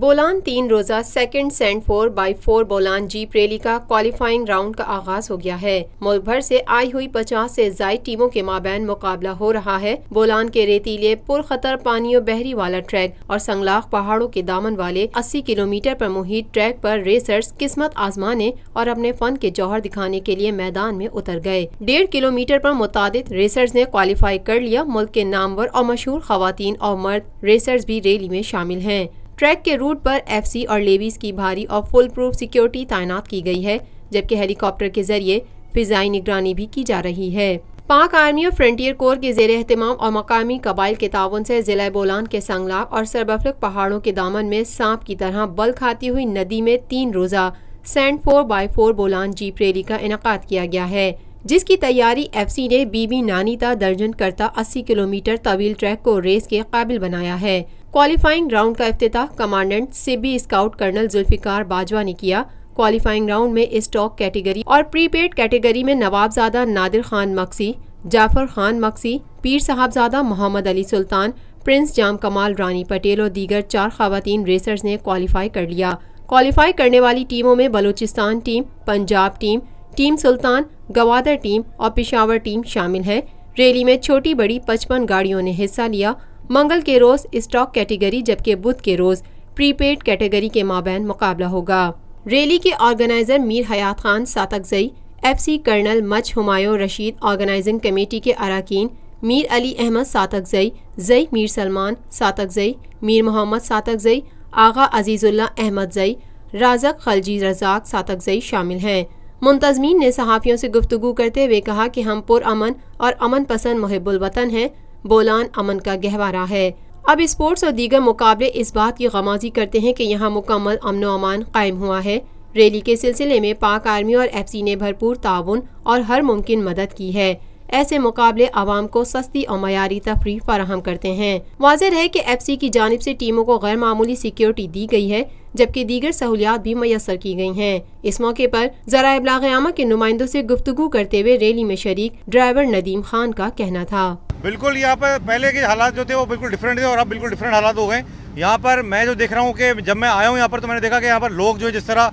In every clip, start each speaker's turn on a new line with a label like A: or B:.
A: بولان 3 روزہ second sand 4x4 Bolan jeep rally کا qualifying round کا آغاز ہو گیا ہے۔ ملک بھر سے آئی ہوئی 50 سے زائد ٹیموں کے مابین مقابلہ ہو رہا ہے۔ بولان کے ریتیلے پرخطر پانیوں بحری والا ٹریک اور سنگلاخ پہاڑوں کے دامن والے 80 کلومیٹر پر محیط ٹریک پر ریسرز قسمت آزمانے اور اپنے فن کے جوہر دکھانے کے لیے میدان میں اتر گئے۔ 1.5 کلومیٹر پر متعدد ریسرز نے کوالیفائی کر لیا۔ ملک کے نامور اور مشہور خواتین اور مرد ریسرز بھی ریلی میں شامل ہیں۔ ٹریک کے روٹ پر ایف سی اور لیویز کی بھاری اور فل پروف سیکیورٹی تعینات کی گئی ہے، جبکہ ہیلی کاپٹر کے ذریعے فضائی نگرانی بھی کی جا رہی ہے۔ پاک آرمی اور فرنٹیئر کور کے زیر اہتمام اور مقامی قبائل کے تعاون سے ضلع بولان کے سنگلاخ اور سربفلک پہاڑوں کے دامن میں سانپ کی طرح بل کھاتی ہوئی ندی میں 3 روزہ send 4x4 Bolan jeep rally کا انعقاد کیا گیا ہے، جس کی تیاری ایف سی نے بی بی نانی تا درجن کرتا 80 کلومیٹر طویل ٹریک کو ریس کے قابل بنایا ہے۔ کوالیفائنگ راؤنڈ کا افتتاح کمانڈنٹ سبی اسکاؤٹ کرنل ذوالفقار باجوہ نے کیا۔ کوالیفائنگ راؤنڈ میں اسٹاک کیٹیگری اور پری پیڈ کیٹیگری میں نوابزادہ نادر خان مکسی، جعفر خان مکسی، پیر صاحبزادہ محمد علی سلطان، پرنس جام کمال رانی پٹیل اور دیگر 4 خواتین ریسرز نے کوالیفائی کر لیا۔ کوالیفائی کرنے والی ٹیموں میں Balochistan team, Punjab team, team Sultan, Gwadar team اور پشاور ٹیم شامل ہے۔ ریلی میں چھوٹی بڑی 55 گاڑیوں نے حصہ لیا۔ منگل کے روز اسٹاک کیٹیگری جبکہ بدھ کے روز پری پیڈ کیٹیگری کے مابین مقابلہ ہوگا۔ ریلی کے آرگنائزر میر حیات خان ساتکزئی، ایف سی کرنل مچ ہمایوں رشید، آرگنائزنگ کمیٹی کے اراکین میر علی احمد ساتکزئی، زئی میر سلمان ساتکزئی، میر محمد ساتکزئی، آغا عزیز اللہ احمد زئی، رازق خلجی رزاق ساتکزئی شامل ہیں۔ منتظمین نے صحافیوں سے گفتگو کرتے ہوئے کہا کہ ہم پرامن اور امن پسند محب الوطن ہیں۔ بولان امن کا گہوارہ ہے۔ اب اسپورٹس اور دیگر مقابلے اس بات کی غمازی کرتے ہیں کہ یہاں مکمل امن و امان قائم ہوا ہے۔ ریلی کے سلسلے میں پاک آرمی اور ایف سی نے بھرپور تعاون اور ہر ممکن مدد کی ہے۔ ایسے مقابلے عوام کو سستی اور معیاری تفریح فراہم کرتے ہیں۔ واضح ہے کہ ایف سی کی جانب سے ٹیموں کو غیر معمولی سیکیورٹی دی گئی ہے، جبکہ دیگر سہولیات بھی میسر کی گئی ہیں۔ اس موقع پر ذرائع ابلاغ عامہ کے نمائندوں سے گفتگو کرتے ہوئے ریلی میں شریک ڈرائیور ندیم خان کا کہنا تھا۔
B: بالکل یہاں پر پہلے کے حالات جو تھے وہ بالکل ڈیفرنٹ تھے اور اب بالکل ڈیفرنٹ حالات ہو گئے۔ یہاں پر میں جو دیکھ رہا ہوں کہ جب میں آیا ہوں یہاں پر تو میں نے دیکھا کہ یہاں پر لوگ جو جس طرح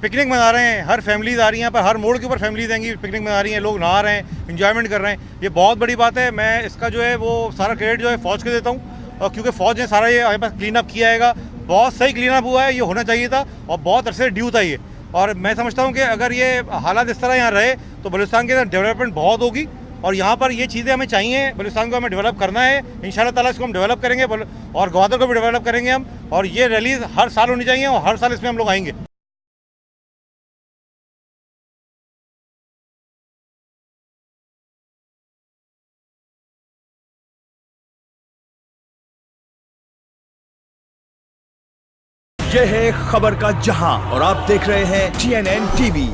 B: پکنک منا رہے ہیں، ہر فیملیز آ رہی ہیں یہاں پر، ہر موڑ کے اوپر فیملیز آئیں گی، پکنک منا رہی ہیں، لوگ نہا رہے ہیں، انجوائمنٹ کر رہے ہیں۔ یہ بہت بڑی بات ہے۔ میں اس کا جو ہے وہ سارا کریڈٹ جو ہے فوج کو دیتا ہوں، کیونکہ فوج نے سارا یہ یہاں پر کلین اپ کیا ہے۔ بہت صحیح کلین اپ ہوا ہے، یہ ہونا چاہیے تھا اور بہت عرصے ڈیو تھا یہ۔ اور میں سمجھتا ہوں کہ اگر یہ حالات اس طرح یہاں رہے تو بلوچستان کے اندر ڈیولپمنٹ بہت ہوگی اور یہاں پر یہ چیزیں ہمیں چاہیے۔ بلوچستان کو ہمیں ڈیولپ کرنا ہے، انشاءاللہ تعالیٰ اس کو ہم ڈیولپ کریں گے اور گوادر کو بھی ڈیولپ کریں گے ہم، اور یہ ریلیز ہر سال ہونی چاہیے اور ہر سال اس میں ہم لوگ آئیں گے۔
C: یہ ہے خبر کا جہاں اور آپ دیکھ رہے ہیں TNN TV۔